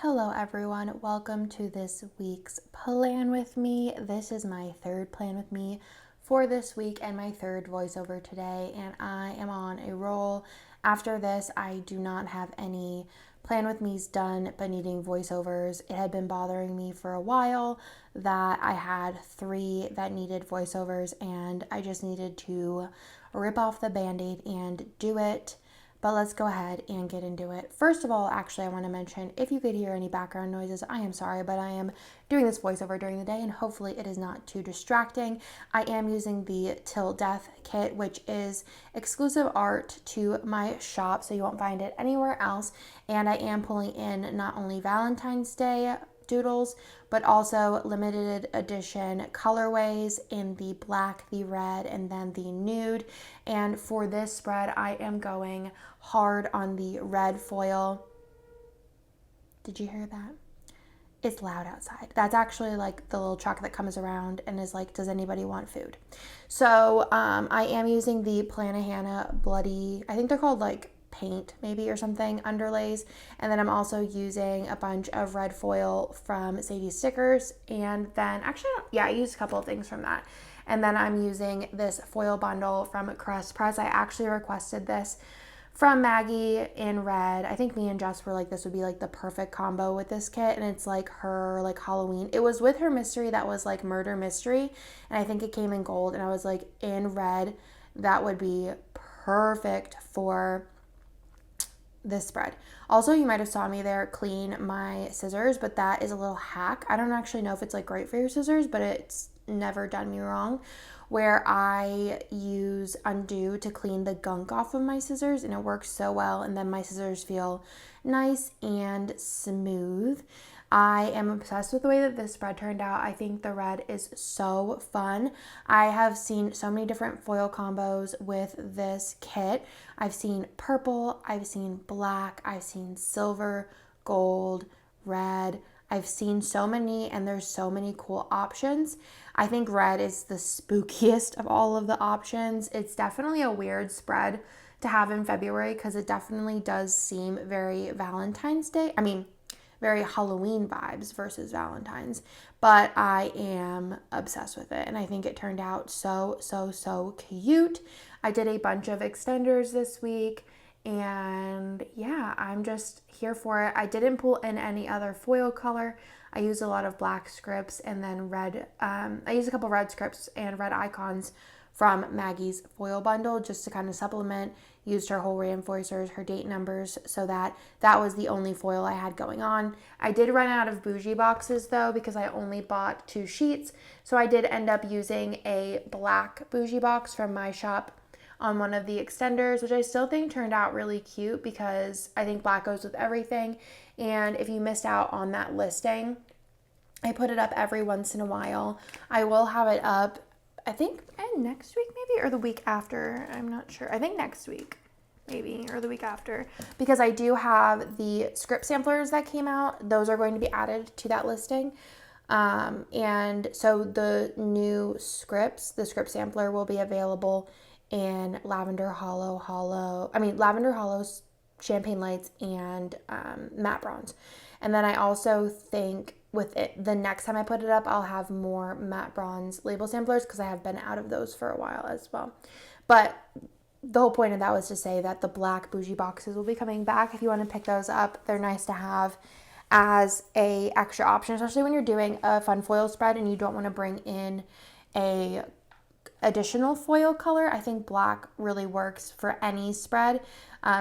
Hello everyone, welcome to this week's plan with me. This is my third plan with me for this week and my third voiceover today, and I am on a roll. After this, I do not have any plan with me's done but needing voiceovers. It had been bothering me for a while that I had 3 that needed voiceovers and I just needed to rip off the band-aid and do it. But let's go ahead and get into it. First of all, actually, I want to mention, if you could hear any background noises, I am sorry, but I am doing this voiceover during the day and hopefully it is not too distracting. I am using the Till Death kit, which is exclusive art to my shop, so you won't find it anywhere else. And I am pulling in not only Valentine's Day doodles, but also limited edition colorways in the black, the red, and then the nude. And for this spread, I am going hard on the red foil. Did you hear that? It's loud outside. That's actually like the little truck that comes around and is like, does anybody want food? So I am using the Planahana Bloody, I think they're called like paint maybe or something, underlays. And then I'm also using a bunch of red foil from Sadie's Stickers. And then actually, I used a couple of things from that. And then I'm using this foil bundle from Crest Press. I actually requested this from Maggie in red. I think me and Jess were like, this would be like the perfect combo with this kit. And it's like her like Halloween. It was with her mystery that was like murder mystery. And I think it came in gold. And I was like, in red, that would be perfect for this spread. Also, you might have saw me there clean my scissors, but that is a little hack. I don't actually know if it's like great for your scissors, but it's never done me wrong, where I use undo to clean the gunk off of my scissors, and it works so well, and then my scissors feel nice and smooth. I am obsessed with the way that this spread turned out. I think the red is so fun. I have seen so many different foil combos with this kit. I've seen purple, I've seen black, I've seen silver, gold, red. I've seen so many, and there's so many cool options. I think red is the spookiest of all of the options. It's definitely a weird spread to have in February because it definitely does seem very Valentine's Day. Very Halloween vibes versus Valentine's, but I am obsessed with it and I think it turned out so cute. I did a bunch of extenders this week and yeah, I'm just here for it. I didn't pull in any other foil color. I used a lot of black scripts and then red. I used a couple red scripts and red icons from Maggie's foil bundle just to kind of supplement. Used her whole reinforcers, her date numbers, so that was the only foil I had going on. I did run out of bougie boxes though because I only bought 2 sheets. So I did end up using a black bougie box from my shop on one of the extenders, which I still think turned out really cute because I think black goes with everything. And if you missed out on that listing, I put it up every once in a while. I will have it up, I think next week maybe, or the week after. I'm not sure. I think next week maybe, or the week after, because I do have the script samplers that came out. Those are going to be added to that listing. And so the new scripts, the script sampler will be available in Lavender Hollow, Champagne Lights, and Matte Bronze. And then I also think with it, the next time I put it up, I'll have more matte bronze label samplers because I have been out of those for a while as well. But the whole point of that was to say that the black bougie boxes will be coming back. If you want to pick those up, they're nice to have as a extra option, especially when you're doing a fun foil spread and you don't want to bring in a additional foil color. I think black really works for any spread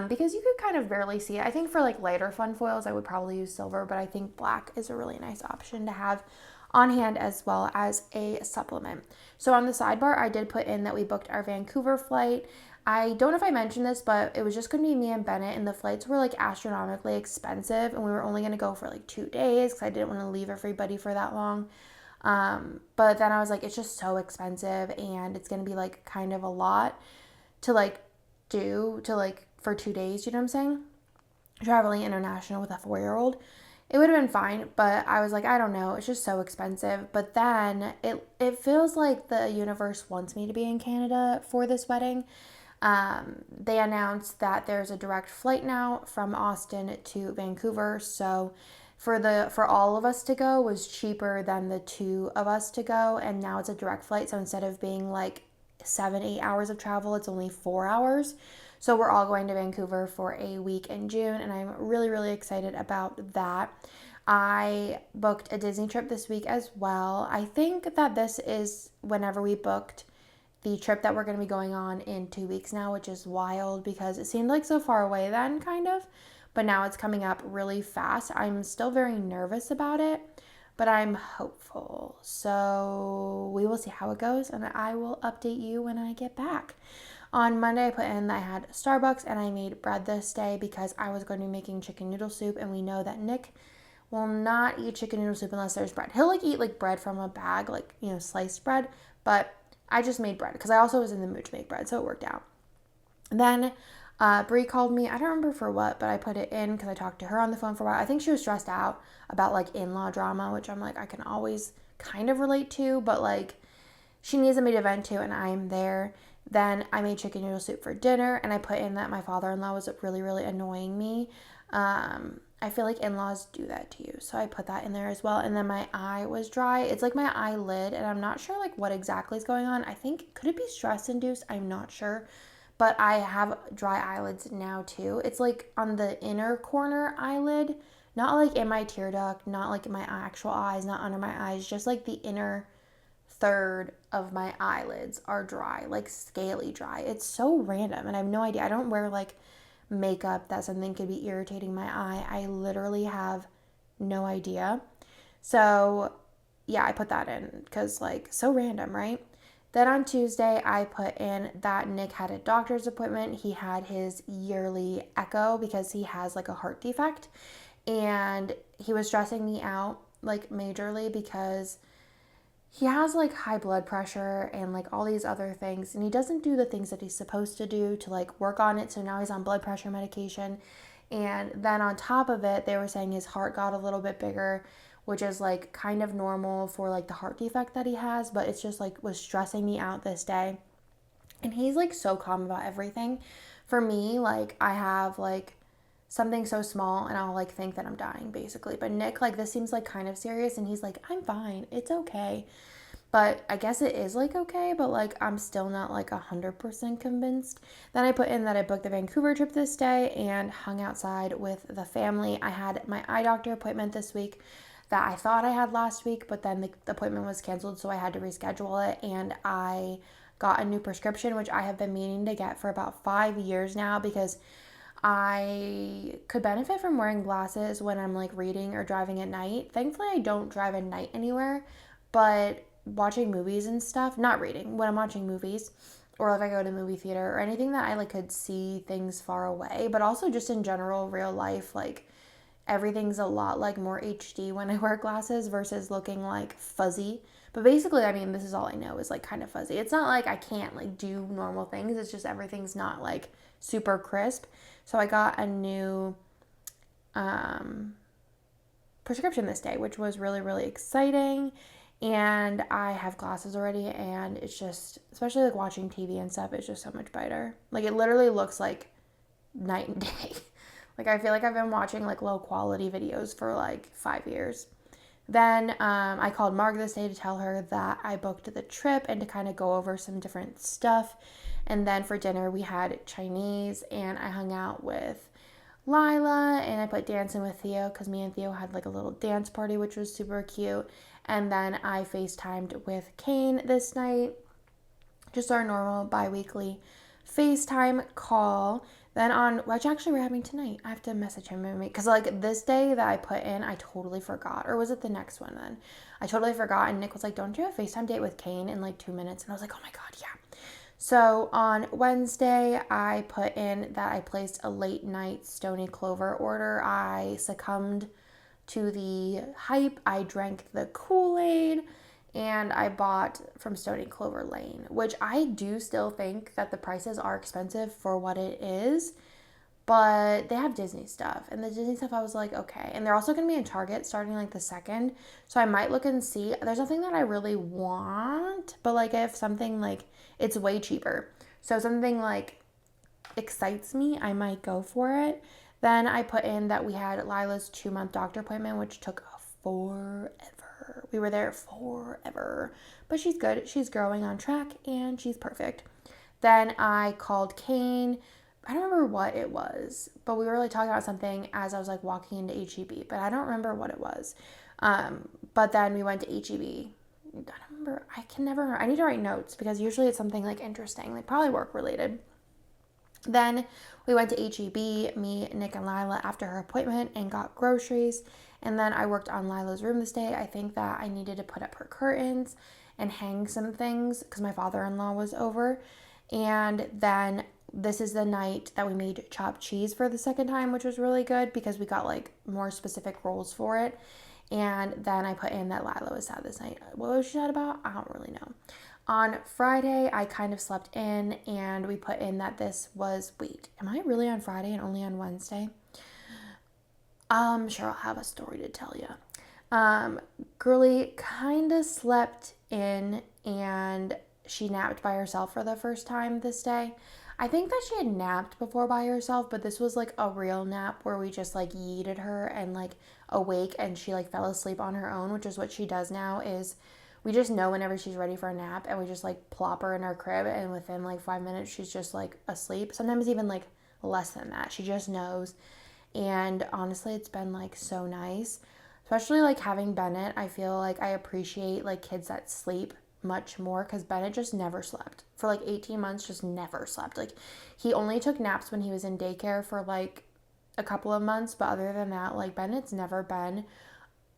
because you could kind of barely see it. I think for like lighter fun foils, I would probably use silver, but I think black is a really nice option to have on hand as well as a supplement. So on the sidebar, I did put in that we booked our Vancouver flight. I don't know if I mentioned this, but it was just going to be me and Bennett, and the flights were like astronomically expensive, and we were only going to go for like 2 days because I didn't want to leave everybody for that long. But then I was like, it's just so expensive and it's going to be like kind of a lot to like do to like for 2 days, you know what I'm saying? Traveling international with a 4-year-old. It would have been fine, but I was like, I don't know, it's just so expensive. But then it feels like the universe wants me to be in Canada for this wedding. They announced that there's a direct flight now from Austin to Vancouver, so for all of us to go was cheaper than the two of us to go, and now it's a direct flight, so instead of being like 7-8 hours of travel, it's only 4 hours. So we're all going to Vancouver for a week in June, and I'm really, really excited about that. I booked a Disney trip this week as well. I think that this is whenever we booked the trip that we're going to be going on in 2 weeks now, which is wild because it seemed like so far away then, kind of. But now it's coming up really fast. I'm still very nervous about it, but I'm hopeful. So we will see how it goes, and I will update you when I get back. On Monday, I put in that I had Starbucks and I made bread this day because I was going to be making chicken noodle soup, and we know that Nick will not eat chicken noodle soup unless there's bread. He'll like eat like bread from a bag, like, you know, sliced bread, but I just made bread because I also was in the mood to make bread, so it worked out. And then Brie called me. I don't remember for what, but I put it in because I talked to her on the phone for a while. I think she was stressed out about like in-law drama, which I'm like, I can always kind of relate to, but like she needs somebody to vent to, and I'm there. Then I made chicken noodle soup for dinner, and I put in that my father-in-law was really, really annoying me. I feel like in-laws do that to you, so I put that in there as well. And then my eye was dry. It's like my eyelid, and I'm not sure like what exactly is going on. I think, could it be stress induced? I'm not sure, but I have dry eyelids now too. It's like on the inner corner eyelid, not like in my tear duct, not like in my actual eyes, not under my eyes, just like the inner third of my eyelids are dry, like scaly dry. It's so random, and I have no idea. I don't wear like makeup that something could be irritating my eye. I literally have no idea. So yeah, I put that in because like so random, right? Then on Tuesday, I put in that Nick had a doctor's appointment. He had his yearly echo because he has like a heart defect, and he was stressing me out like majorly because he has like high blood pressure and like all these other things, and he doesn't do the things that he's supposed to do to like work on it. So now he's on blood pressure medication. And then on top of it, they were saying his heart got a little bit bigger, which is like kind of normal for like the heart defect that he has, but it's just like was stressing me out this day. And he's like so calm about everything. For me, like I have like something so small and I'll like think that I'm dying basically. But Nick, like this seems like kind of serious, and he's like, I'm fine. It's okay. But I guess it is like okay, but like I'm still not like 100% convinced. Then I put in that I booked the Vancouver trip this day and hung outside with the family. I had my eye doctor appointment this week that I thought I had last week, but then the appointment was canceled, so I had to reschedule it. And I got a new prescription, which I have been meaning to get for about 5 years now because I could benefit from wearing glasses when I'm like reading or driving at night. Thankfully, I don't drive at night anywhere, but watching movies and stuff, not reading, when I'm watching movies, or if I go to movie theater or anything that I like could see things far away, but also just in general, real life, like everything's a lot like more HD when I wear glasses versus looking like fuzzy. But basically, I mean, this is all I know is like kind of fuzzy. It's not like I can't like do normal things. It's just everything's not like super crisp. So I got a new prescription this day, which was really, really exciting. And I have glasses already, and it's just, especially like watching TV and stuff, it's just so much better. Like it literally looks like night and day. Like I feel like I've been watching like low quality videos for like 5 years. Then I called Marg this day to tell her that I booked the trip and to kind of go over some different stuff. And then for dinner we had Chinese, and I hung out with Lila, and I put dancing with Theo because me and Theo had like a little dance party, which was super cute. And then I FaceTimed with Kane this night, just our normal bi-weekly FaceTime call. Then on, which actually we're having tonight, I have to message him because like this day that I put in, I totally forgot. Or was it the next one then? I totally forgot, and Nick was like, don't you have a FaceTime date with Kane in like 2 minutes? And I was like, oh my God, yeah. So on Wednesday, I put in that I placed a late night Stony Clover order. I succumbed to the hype. I drank the Kool-Aid, and I bought from Stony Clover Lane, which I do still think that the prices are expensive for what it is, but they have Disney stuff, and the Disney stuff I was like, okay. And they're also going to be in Target starting like the 2nd, so I might look and see. There's nothing that I really want, but like if something like, it's way cheaper, so something like excites me, I might go for it. Then I put in that we had Lila's 2-month doctor appointment, which took forever. We were there forever. But she's good. She's growing on track and she's perfect. Then I called Kane. I don't remember what it was, but we were like talking about something as I was like walking into HEB, but I don't remember what it was. But then we went to HEB. I don't remember. I can never remember. I need to write notes because usually it's something like interesting, like probably work related. Then we went to HEB, me, Nick, and Lila after her appointment and got groceries. And then I worked on Lila's room this day. I think that I needed to put up her curtains and hang some things because my father-in-law was over. And then this is the night that we made chopped cheese for the second time, which was really good because we got like more specific rolls for it. And then I put in that Lila was sad this night. What was she sad about? I don't really know. On Friday, I kind of slept in and we put in that this was, wait, am I really on Friday and only on Wednesday? I'm sure I'll have a story to tell you. Girly kind of slept in and she napped by herself for the first time this day. I think that she had napped before by herself, but this was like a real nap where we just like yeeted her and like awake and she like fell asleep on her own, which is what she does now is we just know whenever she's ready for a nap and we just like plop her in her crib and within like 5 minutes she's just like asleep. Sometimes even like less than that. She just knows. And honestly, it's been like so nice. Especially like having Bennett, I feel like I appreciate like kids that sleep much more because Bennett just never slept. For like 18 months, just never slept. Like he only took naps when he was in daycare for like a couple of months, but other than that, like Bennett's never been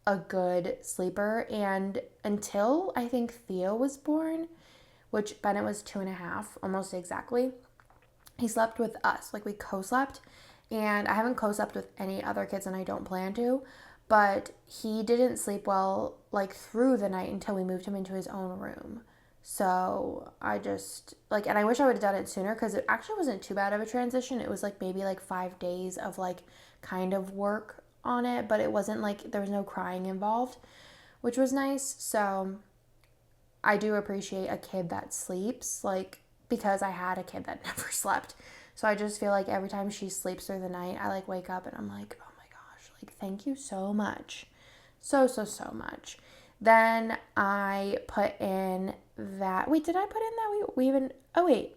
a good sleeper. And until I think Theo was born, which Bennett was 2.5, almost exactly, he slept with us. Like we co-slept. And I haven't co-slept with any other kids and I don't plan to. But he didn't sleep well like through the night until we moved him into his own room. So I just like, and I wish I would have done it sooner because it actually wasn't too bad of a transition. It was like maybe like 5 days of like kind of work on it, but it wasn't like there was no crying involved, which was nice. So I do appreciate a kid that sleeps, like because I had a kid that never slept. So I just feel like every time she sleeps through the night, I like wake up and I'm like, oh my gosh, like thank you so much. So much. Then I put in that, wait, did I put in that we even, oh wait,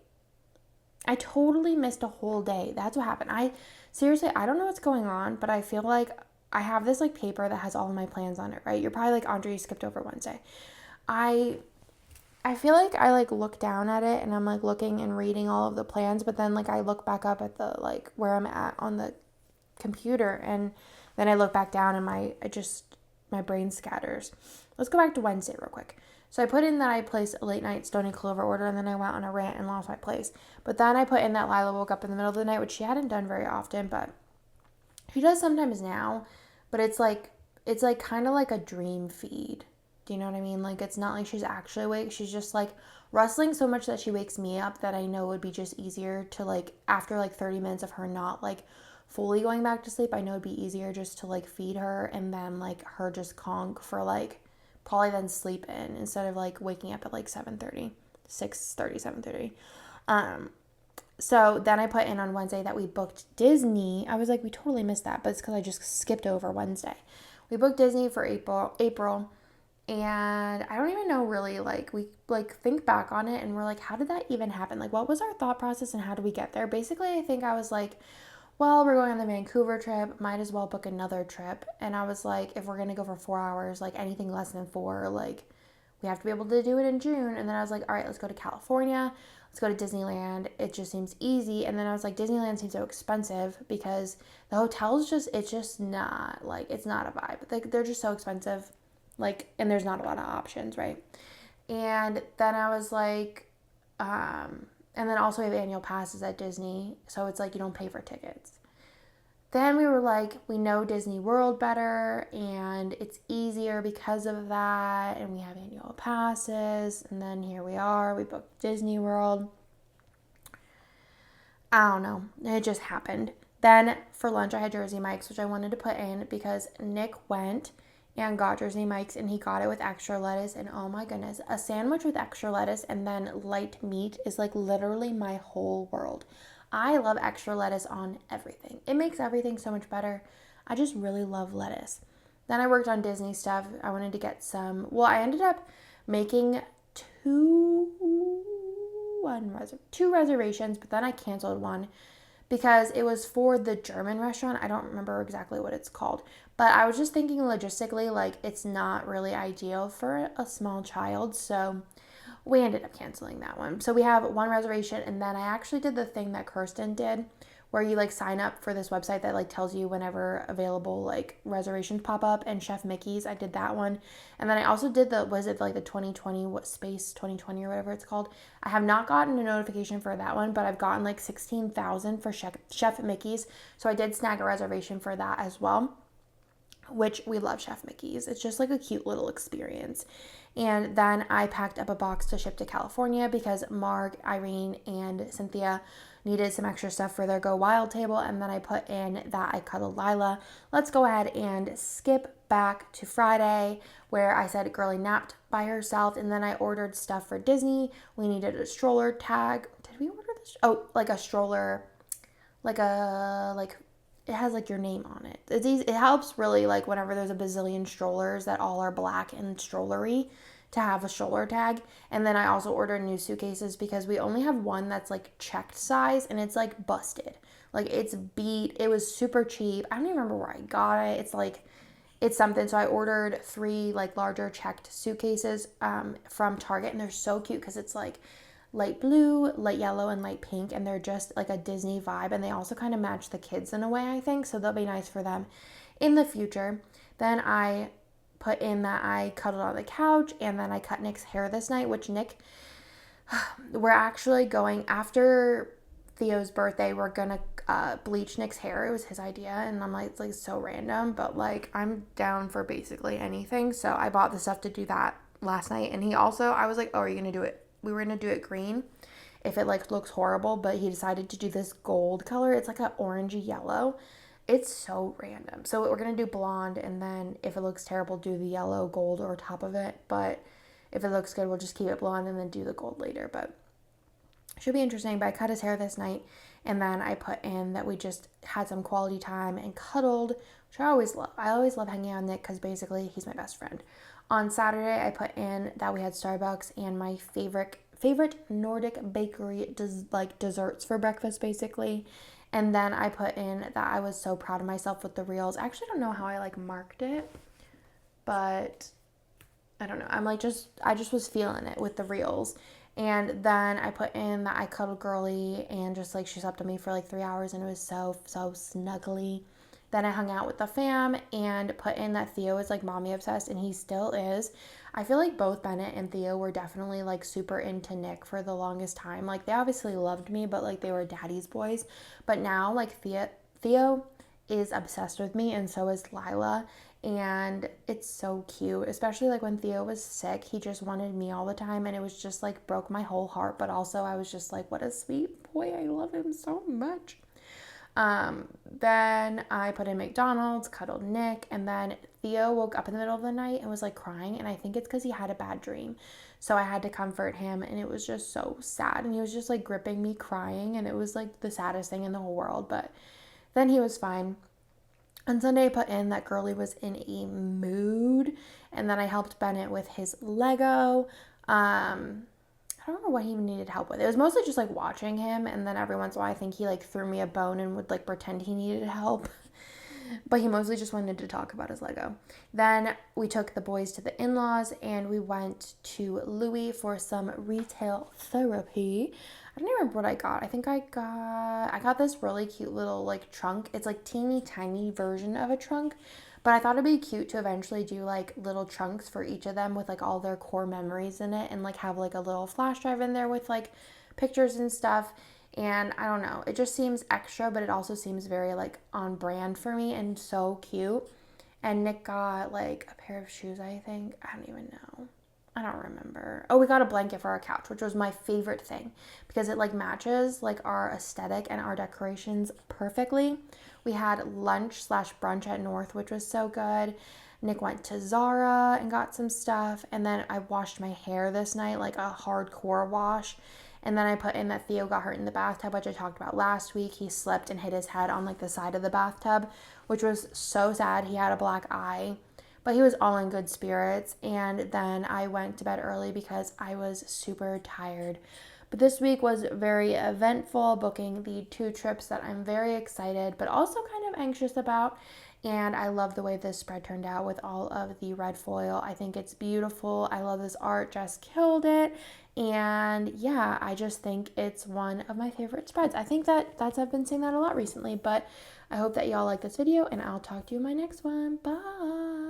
I totally missed a whole day. That's what happened. Seriously, I don't know what's going on, but I feel like I have this like paper that has all of my plans on it, right? You're probably like, Andrea, you skipped over Wednesday. I feel like I like look down at it and I'm like looking and reading all of the plans, but then like I look back up at the like where I'm at on the computer and then I look back down and my brain scatters. Let's go back to Wednesday real quick. So I put in that I placed a late night Stony Clover order and then I went on a rant and lost my place. But then I put in that Lila woke up in the middle of the night, which she hadn't done very often, but she does sometimes now. But it's like kind of like a dream feed. Do you know what I mean? Like it's not like she's actually awake. She's just like rustling so much that she wakes me up that I know it would be just easier to like after like 30 minutes of her not like fully going back to sleep, I know it'd be easier just to like feed her and then like her just conk for like probably then sleep in instead of like waking up at like 7:30, 6:30, 7:30. So then I put in on Wednesday that we booked Disney. I was like, we totally missed that, but it's because I just skipped over Wednesday. We booked Disney for April, and I don't even know really, like, we like think back on it and we're like, how did that even happen? Like, what was our thought process and how did we get there? Basically, I think I was like, well, we're going on the Vancouver trip, might as well book another trip. And I was like, if we're going to go for 4 hours, like anything less than 4, like we have to be able to do it in June. And then I was like, all right, let's go to California. Let's go to Disneyland. It just seems easy. And then I was like, Disneyland seems so expensive because the hotels it's just not like, it's not a vibe. Like they're just so expensive. Like, and there's not a lot of options, right? And then I was like, and then also we have annual passes at Disney. So it's like you don't pay for tickets. Then we were like, we know Disney World better and it's easier because of that. And we have annual passes. And then here we are. We booked Disney World. I don't know. It just happened. Then for lunch, I had Jersey Mike's, which I wanted to put in because Nick went and got Jersey Mike's and he got it with extra lettuce. And oh my goodness, a sandwich with extra lettuce and then light meat is like literally my whole world. I love extra lettuce on everything. It makes everything so much better. I just really love lettuce. Then I worked on Disney stuff. I wanted to get some. Well, I ended up making two reservations, but then I canceled one because it was for the German restaurant. I don't remember exactly what it's called, but I was just thinking logistically, like it's not really ideal for a small child, so we ended up canceling that one. So we have one reservation, and then I actually did the thing that Kirsten did where you like sign up for this website that like tells you whenever available like reservations pop up, and Chef Mickey's, I did that one. And then I also did the 2020 what Space 2020 or whatever it's called. I have not gotten a notification for that one, but I've gotten like 16,000 for Chef Mickey's. So I did snag a reservation for that as well, which we love Chef Mickey's. It's just like a cute little experience. And then I packed up a box to ship to California because Marg, Irene, and Cynthia needed some extra stuff for their Go Wild table. And then I put in that I cuddled Lila. Let's go ahead and skip back to Friday where I said Girly napped by herself. And then I ordered stuff for Disney. We needed a stroller tag. Did we order this? Oh, like a stroller, like it has like your name on it. It's easy. It helps really like whenever there's a bazillion strollers that all are black and strollery to have a stroller tag. And then I also ordered new suitcases because we only have one that's like checked size and it's like busted. Like it's beat. It was super cheap. I don't even remember where I got it. It's something. So I ordered 3 like larger checked suitcases from Target, and they're so cute because it's like light blue, light yellow, and light pink, and they're just like a Disney vibe, and they also kind of match the kids in a way, I think, so they'll be nice for them in the future. Then I put in that I cuddled on the couch, and then I cut Nick's hair this night, which we're actually going, after Theo's birthday, we're gonna bleach Nick's hair. It was his idea, and I'm like, it's like so random, but like I'm down for basically anything, so I bought the stuff to do that last night. And I was like, oh, are you gonna do it? We were going to do it green if it like looks horrible, but he decided to do this gold color. It's like an orangey yellow. It's so random. So we're going to do blonde, and then if it looks terrible, do the yellow gold over top of it. But if it looks good, we'll just keep it blonde and then do the gold later. But it should be interesting. But I cut his hair this night, and then I put in that we just had some quality time and cuddled, which I always love. I always love hanging out with Nick because basically he's my best friend. On Saturday, I put in that we had Starbucks and my favorite Nordic bakery desserts for breakfast, basically. And then I put in that I was so proud of myself with the reels. I actually don't know how I like marked it, but I don't know. I just was feeling it with the reels. And then I put in that I cuddled Girly, and just like she slept with me for like 3 hours, and it was so snuggly. Then I hung out with the fam and put in that Theo is like mommy obsessed, and he still is. I feel like both Bennett and Theo were definitely like super into Nick for the longest time. Like they obviously loved me, but like they were daddy's boys. But now like Theo is obsessed with me, and so is Lila. And it's so cute, especially like when Theo was sick, he just wanted me all the time, and it was just like broke my whole heart. But also I was just like, what a sweet boy. I love him so much. Then I put in McDonald's, cuddled Nick, and then Theo woke up in the middle of the night and was like crying, and I think it's because he had a bad dream. So I had to comfort him, and it was just so sad, and he was just like gripping me crying, and it was like the saddest thing in the whole world. But then he was fine. On Sunday, I put in that Girly was in a mood, and then I helped Bennett with his Lego. I don't remember what he needed help with. It was mostly just like watching him, and then every once in a while I think he like threw me a bone and would like pretend he needed help. But he mostly just wanted to talk about his Lego. Then we took the boys to the in-laws, and we went to Louis for some retail therapy. I don't even remember what I got. I think I got this really cute little like trunk. It's like teeny tiny version of a trunk. But I thought it'd be cute to eventually do like little trunks for each of them with like all their core memories in it, and like have like a little flash drive in there with like pictures and stuff. And I don't know, it just seems extra, but it also seems very like on brand for me and so cute. And Nick got like a pair of shoes, I think. I don't even know. I don't remember. Oh, we got a blanket for our couch, which was my favorite thing because it like matches like our aesthetic and our decorations perfectly. We had lunch/brunch at North, which was so good. Nick went to Zara and got some stuff. And then I washed my hair this night, like a hardcore wash. And then I put in that Theo got hurt in the bathtub, which I talked about last week. He slipped and hit his head on like the side of the bathtub, which was so sad. He had a black eye, but he was all in good spirits. And then I went to bed early because I was super tired. But this week was very eventful, booking the 2 trips that I'm very excited but also kind of anxious about. And I love the way this spread turned out with all of the red foil. I think it's beautiful. I love this art. Jess killed it. And yeah, I just think it's one of my favorite spreads. I think I've been saying that a lot recently, but I hope that y'all like this video, and I'll talk to you in my next one. Bye.